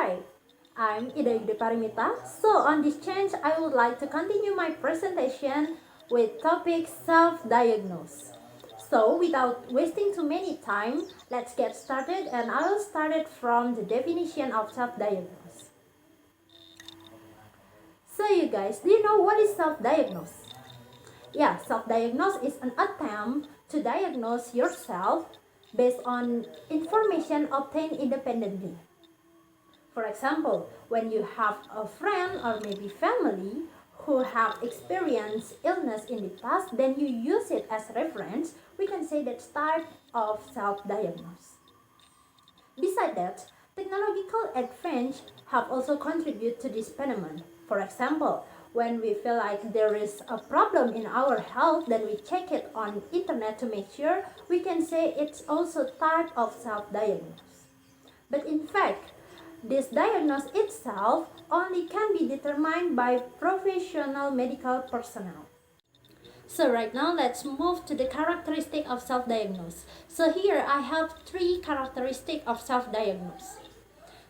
Hi, I'm Gede Parimitha. So on this change, I would like to continue my presentation with topic self-diagnose. So without wasting too many time, let's get started and I will start it from the definition of self-diagnose. So you guys, do you know what is self-diagnose? Yeah, self-diagnose is an attempt to diagnose yourself based on information obtained independently. For example, when you have a friend or maybe family who have experienced illness in the past, then you use it as reference, we can say that's type of self-diagnose. Besides that, technological advances have also contributed to this phenomenon. For example, when we feel like there is a problem in our health, then we check it on internet to make sure we can say it's also type of self-diagnose. But in fact, this diagnosis itself only can be determined by professional medical personnel. So right now let's move to the characteristic of self-diagnose. So here I have 3 characteristics of self-diagnose.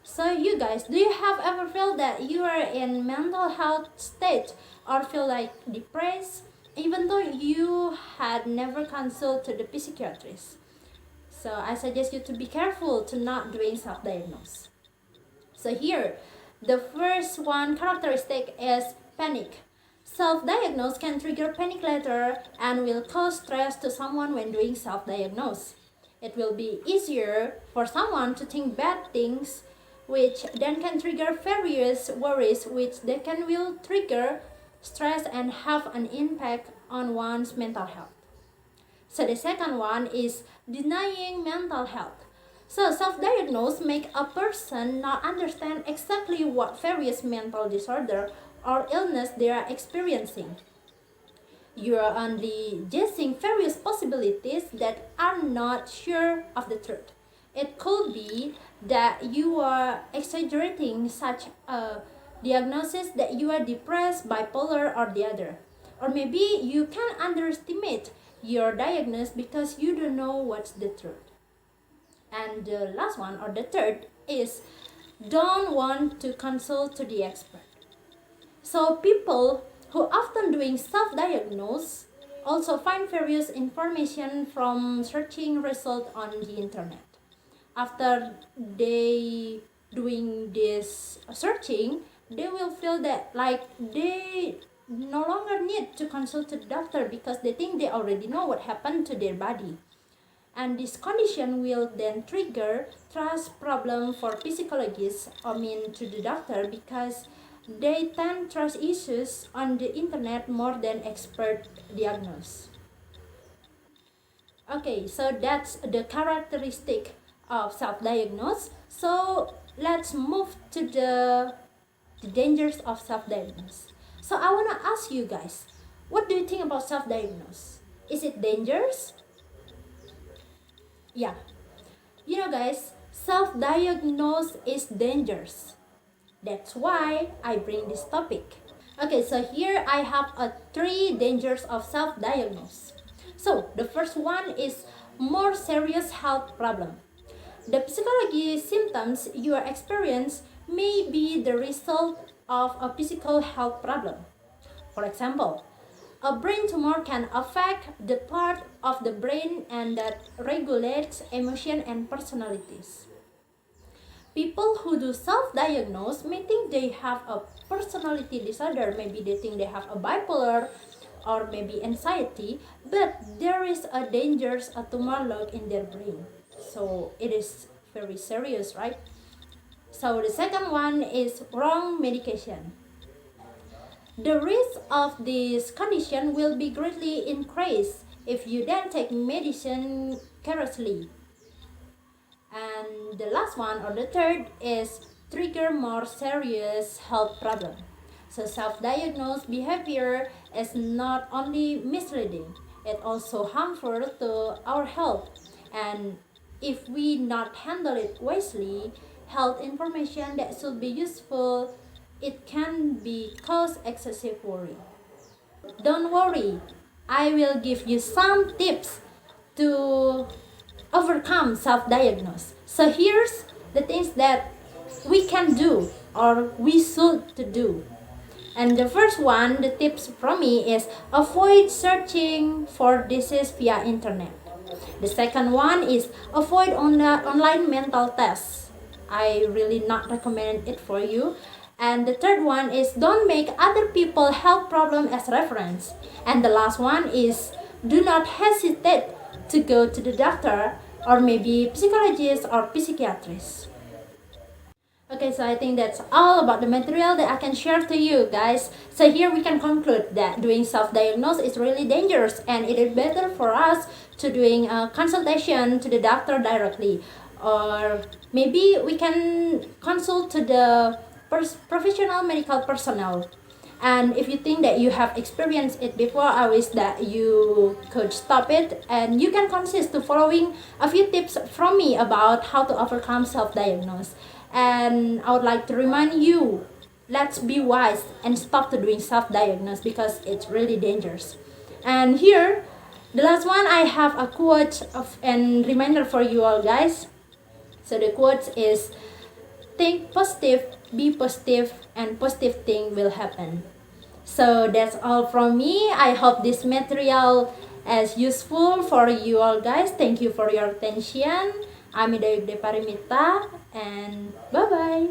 So you guys, do you have ever felt that you are in mental health state or feel like depressed even though you had never consulted the psychiatrist? So I suggest you to be careful to not doing self-diagnose. So here, the first one characteristic is panic. Self-diagnose can trigger panic later and will cause stress to someone when doing self-diagnose. It will be easier for someone to think bad things, which then can trigger various worries, which they can will trigger stress and have an impact on one's mental health. So the second one is denying mental health. So self-diagnose make a person not understand exactly what various mental disorder or illness they are experiencing. You are only guessing various possibilities that are not sure of the truth. It could be that you are exaggerating such a diagnosis that you are depressed, bipolar, or the other. Or maybe you can underestimate your diagnosis because you don't know what's the truth. And the last one or the third is don't want to consult to the expert. So people who often doing self-diagnose also find various information from searching result on the internet. After they doing this searching, they will feel that like they no longer need to consult the doctor because they think they already know what happened to their body. And this condition will then trigger trust problem for psychologists, to the doctor, because they tend trust issues on the internet more than expert diagnose. Okay, so that's the characteristic of self-diagnose. So let's move to the dangers of self-diagnose. So I want to ask you guys, what do you think about self-diagnose? Is it dangerous? Yeah. You know guys, self-diagnose is dangerous. That's why I bring this topic. Okay, so here I have 3 dangers of self-diagnose. So the first one is more serious health problem. The psychology symptoms you experience may be the result of a physical health problem. For example, a brain tumor can affect the part of the brain and that regulates emotion and personalities. People who do self-diagnose may think they have a personality disorder, maybe they think they have a bipolar or maybe anxiety, but there is a dangerous tumor log in their brain. So it is very serious, right? So the second one is wrong medication. The risk of this condition will be greatly increased if you then take medicine carelessly. And the last one or the third is trigger more serious health problem. So self-diagnosed behavior is not only misleading, it also harmful to our health. And if we not handle it wisely, health information that should be useful, it can be cause excessive worry. Don't worry, I will give you some tips to overcome self-diagnose. So here's the things that we can do or we should to do. And the first one, the tips from me is avoid searching for disease via internet. The second one is avoid online mental tests. I really not recommend it for you. And the third one is don't make other people health problem as reference. And the last one is do not hesitate to go to the doctor or maybe psychologist or psychiatrist. Okay, so I think that's all about the material that I can share to you guys. So here we can conclude that doing self-diagnose is really dangerous and it is better for us to doing a consultation to the doctor directly, or maybe we can consult to the professional medical personnel. And if you think that you have experienced it before, I wish that you could stop it and you can consist to following a few tips from me about how to overcome self-diagnose. And I would like to remind you, let's be wise and stop to doing self-diagnose because it's really dangerous. And here, the last one, I have a quote of and reminder for you all guys. So the quote is, think positive, be positive, and positive thing will happen. So that's all from me. I hope this material is useful for you all guys. Thank you for your attention. I'm Gede Parimitha and bye bye.